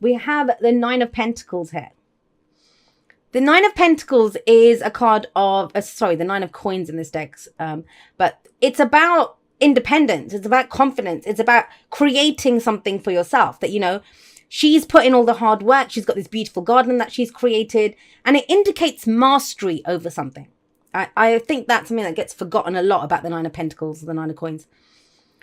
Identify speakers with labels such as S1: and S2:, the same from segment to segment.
S1: we have the Nine of Pentacles here. The Nine of Pentacles is a card of, the Nine of Coins in this deck. But it's about independence. It's about confidence. It's about creating something for yourself that, you know, she's put in all the hard work. She's got this beautiful garden that she's created, and it indicates mastery over something. I think that's something that gets forgotten a lot about the Nine of Pentacles, the Nine of Coins.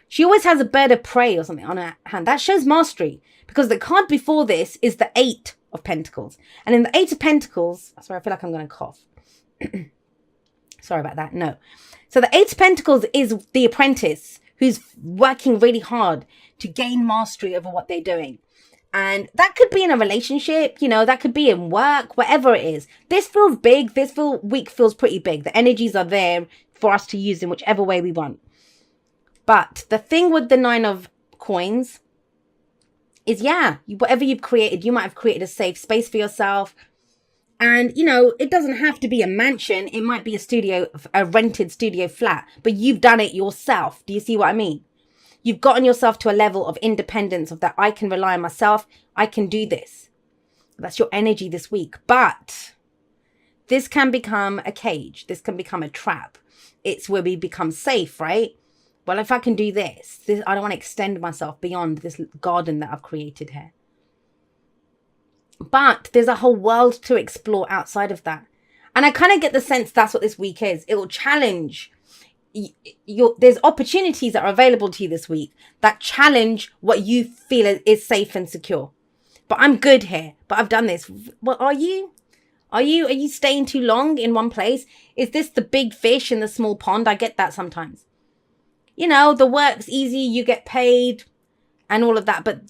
S1: She always has a bird of prey or something on her hand. That shows mastery, because the card before this is the Eight of Pentacles. And in the Eight of Pentacles, sorry, I feel like I'm going to cough. Sorry about that. No. So the Eight of Pentacles is the apprentice who's working really hard to gain mastery over what they're doing. And that could be in a relationship, you know, that could be in work, whatever it is. This feels big. This week feels pretty big. The energies are there for us to use in whichever way we want. But the thing with the Nine of Coins is, yeah, whatever you've created, you might have created a safe space for yourself. And, you know, it doesn't have to be a mansion. It might be a rented studio flat, but you've done it yourself. Do you see what I mean? You've gotten yourself to a level of independence, of that I can rely on myself. I can do this. That's your energy this week. But this can become a cage. This can become a trap. It's where we become safe, right? Well, if I can do this, I don't want to extend myself beyond this garden that I've created here. But there's a whole world to explore outside of that. And I kind of get the sense that's what this week is. It will challenge there's opportunities that are available to you this week that challenge what you feel is safe and secure. But I'm good here. But I've done this. What are you? Are you staying too long in one place? Is this the big fish in the small pond? I get that sometimes. You know, the work's easy, you get paid and all of that, but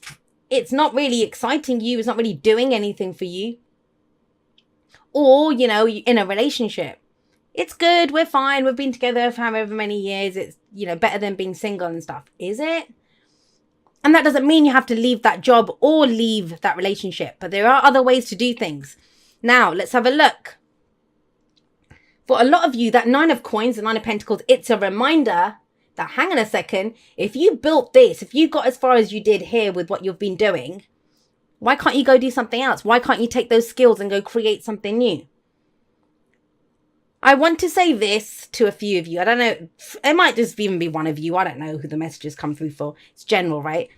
S1: it's not really exciting you. It's not really doing anything for you. Or, you know, in a relationship, it's good. We're fine. We've been together for however many years. It's, you know, better than being single and stuff. Is it? And that doesn't mean you have to leave that job or leave that relationship, but there are other ways to do things. Now, let's have a look. For a lot of you, that Nine of Coins, the Nine of Pentacles, it's a reminder that, hang on a second, if you built this, if you got as far as you did here with what you've been doing, why can't you go do something else? Why can't you take those skills and go create something new? I want to say this to a few of you. I don't know. It might just even be one of you. I don't know who the messages come through for. It's general, right?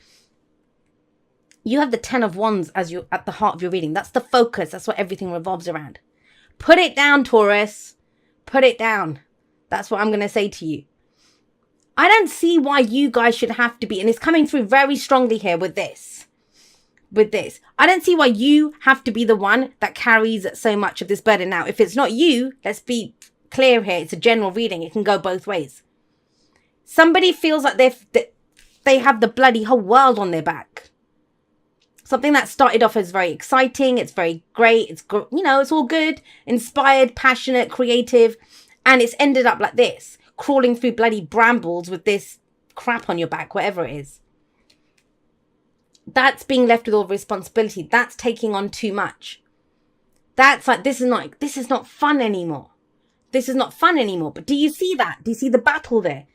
S1: You have the Ten of Wands as you at the heart of your reading. That's the focus. That's what everything revolves around. Put it down, Taurus. Put it down. That's what I'm going to say to you. I don't see why you guys should have to be, and it's coming through very strongly here with this. I don't see why you have to be the one that carries so much of this burden. Now, if it's not you, let's be clear here. It's a general reading. It can go both ways. Somebody feels like they have the bloody whole world on their back. Something that started off as very exciting. It's very great. It's, you know, it's all good, inspired, passionate, creative. And it's ended up like this, crawling through bloody brambles with this crap on your back, whatever it is. That's being left with all responsibility. That's taking on too much. That's like, this is not fun anymore. This is not fun anymore. But do you see that? Do you see the battle there?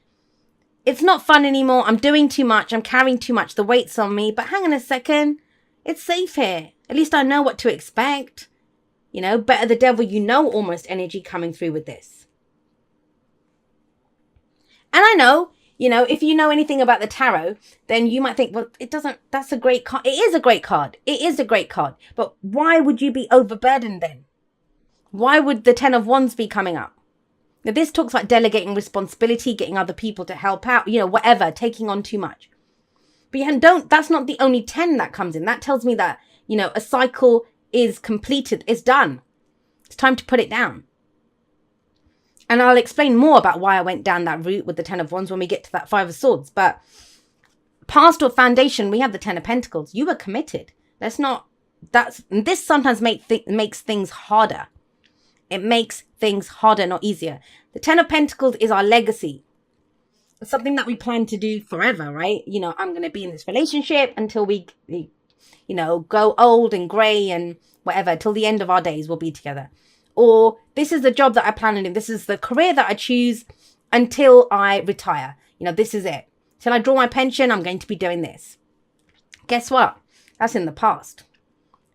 S1: It's not fun anymore. I'm doing too much. I'm carrying too much. The weight's on me. But hang on a second. It's safe here. At least I know what to expect. You know, better the devil you know almost energy coming through with this. And I know, you know, if you know anything about the tarot, then you might think, well, that's a great card. It is a great card. It is a great card. But why would you be overburdened then? Why would the Ten of Wands be coming up? Now, this talks about delegating responsibility, getting other people to help out, you know, whatever, taking on too much. But that's not the only 10 that comes in. That tells me that, you know, a cycle is completed. It's done. It's time to put it down. And I'll explain more about why I went down that route with the Ten of Wands when we get to that Five of Swords. But past or foundation, we have the Ten of Pentacles. You were committed. This sometimes makes things harder. It makes things harder, not easier. The Ten of Pentacles is our legacy. It's something that we plan to do forever, right? You know, I'm going to be in this relationship until we, you know, go old and grey and whatever. Till the end of our days, we'll be together. Or this is the job that I plan on doing. This is the career that I choose until I retire. You know, this is it. Till I draw my pension, I'm going to be doing this. Guess what? That's in the past.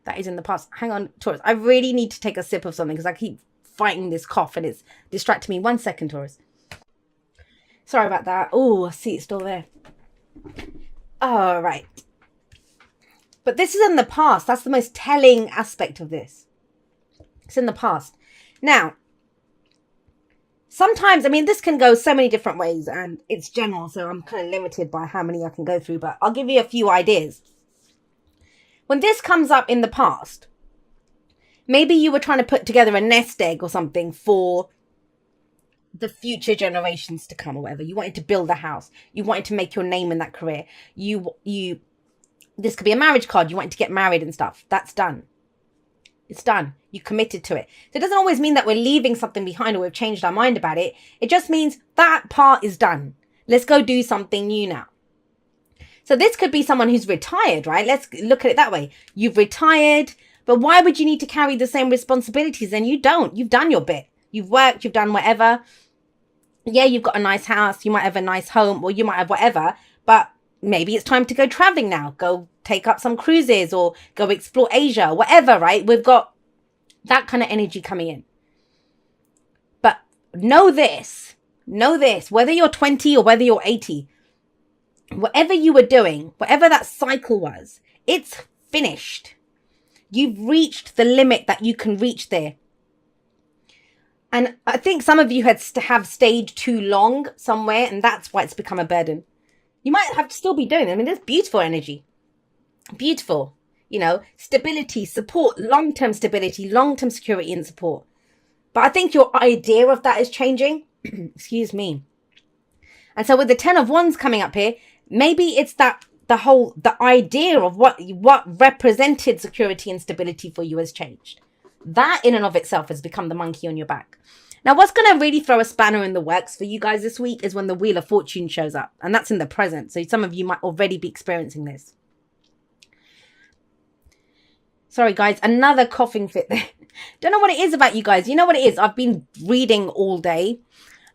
S1: That is in the past. Hang on, Taurus. I really need to take a sip of something because I keep fighting this cough and it's distracting me. 1 second, Taurus. Sorry about that. Oh, I see it's still there. All right. But this is in the past. That's the most telling aspect of this. It's in the past. Now, sometimes, I mean, this can go so many different ways and it's general, so I'm kind of limited by how many I can go through, but I'll give you a few ideas. When this comes up in the past, maybe you were trying to put together a nest egg or something for the future generations to come or whatever. You wanted to build a house. You wanted to make your name in that career. This could be a marriage card. You wanted to get married and stuff. That's done. It's done. You committed to it. So it doesn't always mean that we're leaving something behind or we've changed our mind about it. It just means that part is done. Let's go do something new now. So this could be someone who's retired, right? Let's look at it that way. You've retired, but why would you need to carry the same responsibilities? And you don't. You've done your bit. You've worked, you've done whatever. Yeah, you've got a nice house. You might have a nice home or you might have whatever, but maybe it's time to go traveling now. Go take up some cruises or go explore Asia, whatever, right? We've got that kind of energy coming in. But know this, whether you're 20 or whether you're 80, whatever you were doing, whatever that cycle was, it's finished. You've reached the limit that you can reach there. And I think some of you have stayed too long somewhere, and that's why it's become a burden. You might have to still be doing it. I mean, there's beautiful energy. Beautiful. You know, stability, support, long-term stability, long-term security and support. But I think your idea of that is changing. Excuse me. And so with the 10 of Wands coming up here, maybe it's that the idea of what represented security and stability for you has changed. That in and of itself has become the monkey on your back. Now, what's going to really throw a spanner in the works for you guys this week is when the Wheel of Fortune shows up. And that's in the present. So some of you might already be experiencing this. Sorry, guys. Another coughing fit there. Don't know what it is about you guys. You know what it is? I've been reading all day.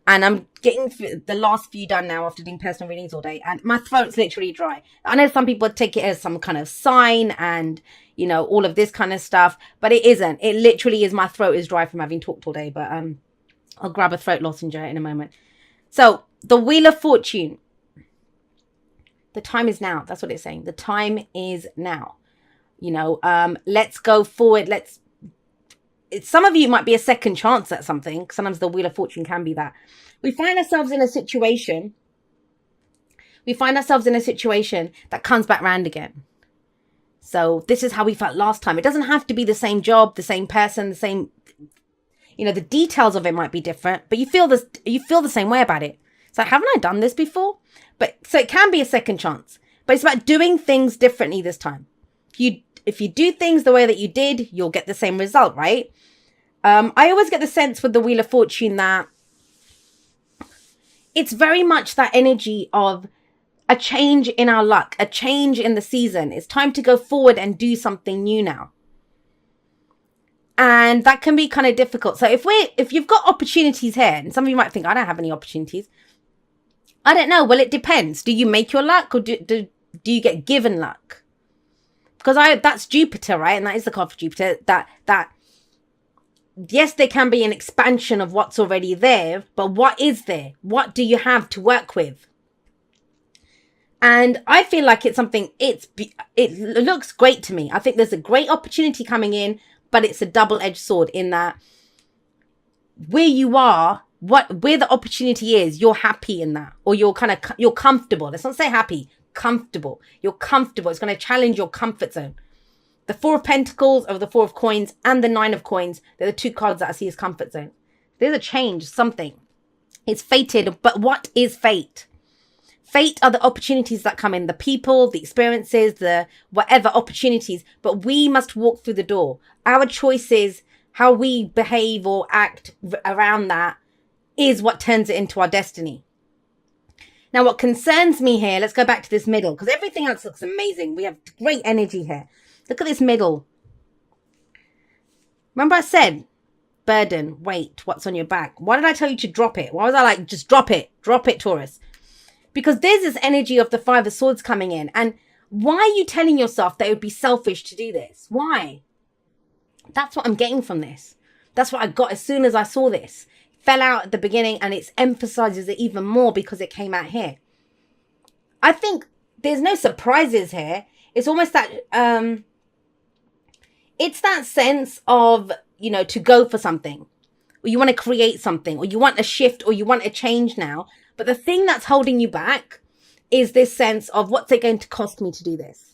S1: And I'm getting the last few done now after doing personal readings all day. And my throat's literally dry. I know some people take it as some kind of sign and, you know, all of this kind of stuff. But it isn't. It literally is my throat is dry from having talked all day. But I'll grab a throat lozenge in a moment. So the Wheel of Fortune. The time is now. That's what it's saying. The time is now. You know, let's go forward. Some of you might be a second chance at something. Sometimes the Wheel of Fortune can be that. We find ourselves in a situation. That comes back round again. So this is how we felt last time. It doesn't have to be the same job, the same person, the same, you know, the details of it might be different, but you feel the same way about it. So haven't I done this before? But so it can be a second chance, but it's about doing things differently this time. If you do things the way that you did, you'll get the same result, right? I always get the sense with the Wheel of Fortune that it's very much that energy of a change in our luck, a change in the season. It's time to go forward and do something new now. And that can be kind of difficult. So if you've got opportunities here, and some of you might think, I don't have any opportunities. I don't know. Well, it depends. Do you make your luck or do you get given luck? Because that's Jupiter, right? And that is the card for Jupiter. That yes, there can be an expansion of what's already there, but what is there? What do you have to work with? And I feel like it's something, it looks great to me. I think there's a great opportunity coming in, but it's a double-edged sword in that where you are, where the opportunity is, you're happy in that, or you're comfortable. Let's not say happy. Comfortable. You're comfortable. It's going to challenge your comfort zone. The 4 of Pentacles over the 4 of Coins and the 9 of Coins. They're the 2 cards that I see as comfort zone. There's a change, something. It's fated. But what is fate? Fate are the opportunities that come in. The people, the experiences, the whatever opportunities. But we must walk through the door. Our choices, how we behave or act around that is what turns it into our destiny. Now, what concerns me here, let's go back to this middle, because everything else looks amazing. We have great energy here. Look at this middle. Remember I said, burden, weight, what's on your back? Why did I tell you to drop it? Why was I like, just drop it, Taurus? Because there's this energy of the 5 of Swords coming in. And why are you telling yourself that it would be selfish to do this? Why? That's what I'm getting from this. That's what I got as soon as I saw this. Fell out at the beginning, and it emphasizes it even more because it came out here. I think there's no surprises here. It's almost that it's that sense of, you know, to go for something, or you want to create something, or you want a shift, or you want a change now. But the thing that's holding you back is this sense of, what's it going to cost me to do this?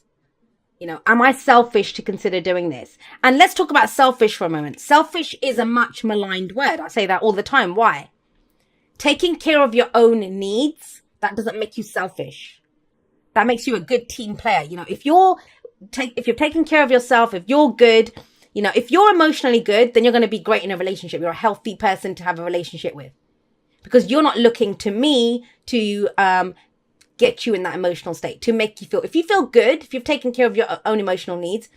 S1: You know, am I selfish to consider doing this? And let's talk about selfish for a moment. Selfish is a much maligned word. I say that all the time. Why? Taking care of your own needs, that doesn't make you selfish. That makes you a good team player. You know, if you're taking care of yourself, if you're good, you know, if you're emotionally good, then you're going to be great in a relationship. You're a healthy person to have a relationship with, because you're not looking to me to get you in that emotional state, to make you feel, if you feel good, if you've taken care of your own emotional needs,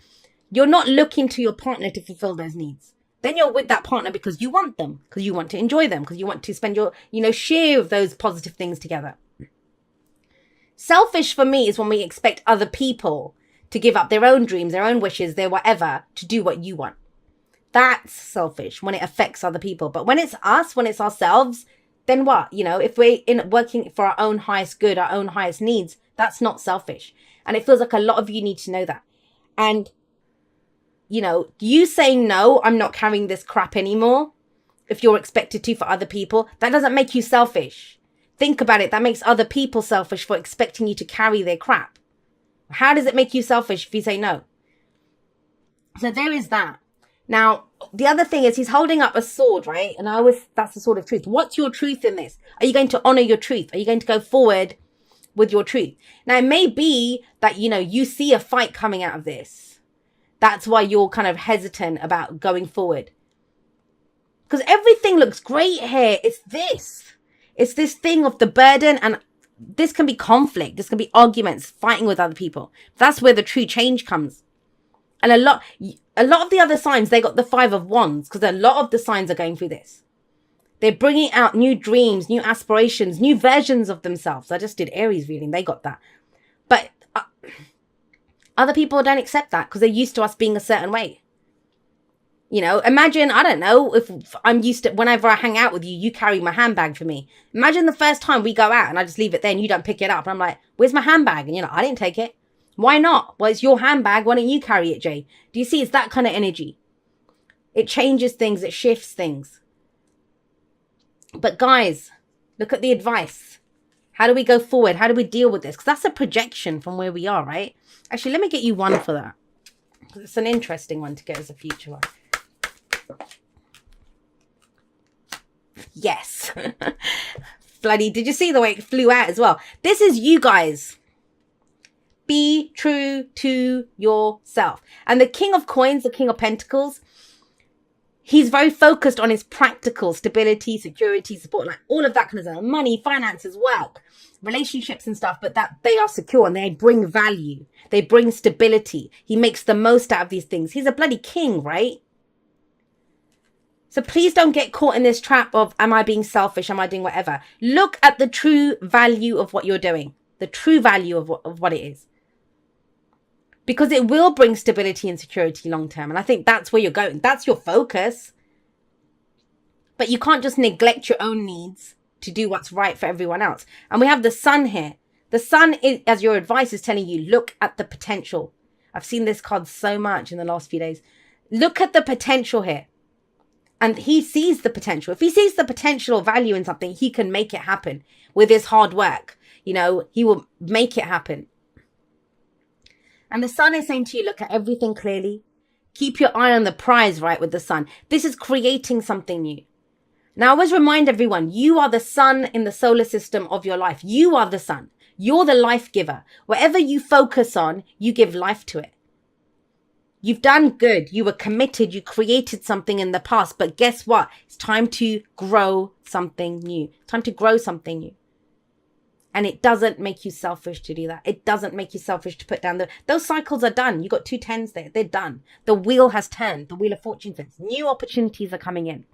S1: you're not looking to your partner to fulfill those needs. Then you're with that partner because you want them, because you want to enjoy them, because you want to spend your, you know, share of those positive things together. Selfish for me is when we expect other people to give up their own dreams, their own wishes, their whatever, to do what you want. That's selfish when it affects other people. But when it's us, when it's ourselves, then what? You know, if we're working for our own highest good, our own highest needs, that's not selfish. And it feels like a lot of you need to know that. And, you know, you saying, no, I'm not carrying this crap anymore, if you're expected to for other people, that doesn't make you selfish. Think about it. That makes other people selfish for expecting you to carry their crap. How does it make you selfish if you say no? So there is that. Now, the other thing is, he's holding up a sword, right? And that's the sword of truth. What's your truth in this? Are you going to honor your truth? Are you going to go forward with your truth? Now, it may be that, you know, you see a fight coming out of this. That's why you're kind of hesitant about going forward. Because everything looks great here. It's this thing of the burden, and this can be conflict. This can be arguments, fighting with other people. That's where the true change comes. And a lot of the other signs, they got the 5 of Wands, because a lot of the signs are going through this. They're bringing out new dreams, new aspirations, new versions of themselves. I just did Aries reading. They got that. But other people don't accept that because they're used to us being a certain way. You know, imagine, I don't know, if I'm used to, whenever I hang out with you, you carry my handbag for me. Imagine the first time we go out and I just leave it there and you don't pick it up. And I'm like, where's my handbag? And you're like, I didn't take it. Why not? Well, it's your handbag. Why don't you carry it, Jay? Do you see? It's that kind of energy. It changes things. It shifts things. But guys, look at the advice. How do we go forward? How do we deal with this? Because that's a projection from where we are, right? Actually, let me get you one for that. It's an interesting one to get as a future one. Yes. Bloody, did you see the way it flew out as well? This is you guys. Be true to yourself. And the King of Coins, the King of Pentacles, he's very focused on his practical stability, security, support, like all of that kind of stuff. Money, finances, work, relationships and stuff, but that they are secure and they bring value. They bring stability. He makes the most out of these things. He's a bloody king, right? So please don't get caught in this trap of, am I being selfish? Am I doing whatever? Look at the true value of what you're doing. The true value of what it is. Because it will bring stability and security long term. And I think that's where you're going. That's your focus. But you can't just neglect your own needs to do what's right for everyone else. And we have the sun here. The sun, is, as your advice is telling you, look at the potential. I've seen this card so much in the last few days. Look at the potential here. And he sees the potential. If he sees the potential or value in something, he can make it happen with his hard work. You know, he will make it happen. And the sun is saying to you, look at everything clearly. Keep your eye on the prize, right, with the sun. This is creating something new. Now, I always remind everyone, you are the sun in the solar system of your life. You are the sun. You're the life giver. Whatever you focus on, you give life to it. You've done good. You were committed. You created something in the past. But guess what? It's time to grow something new. Time to grow something new. And it doesn't make you selfish to do that. It doesn't make you selfish to put down those cycles are done. You got 2 10s there. They're done. The wheel has turned. The wheel of fortune says new opportunities are coming in.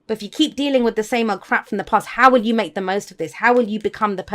S1: But if you keep dealing with the same old crap from the past, how will you make the most of this? How will you become the person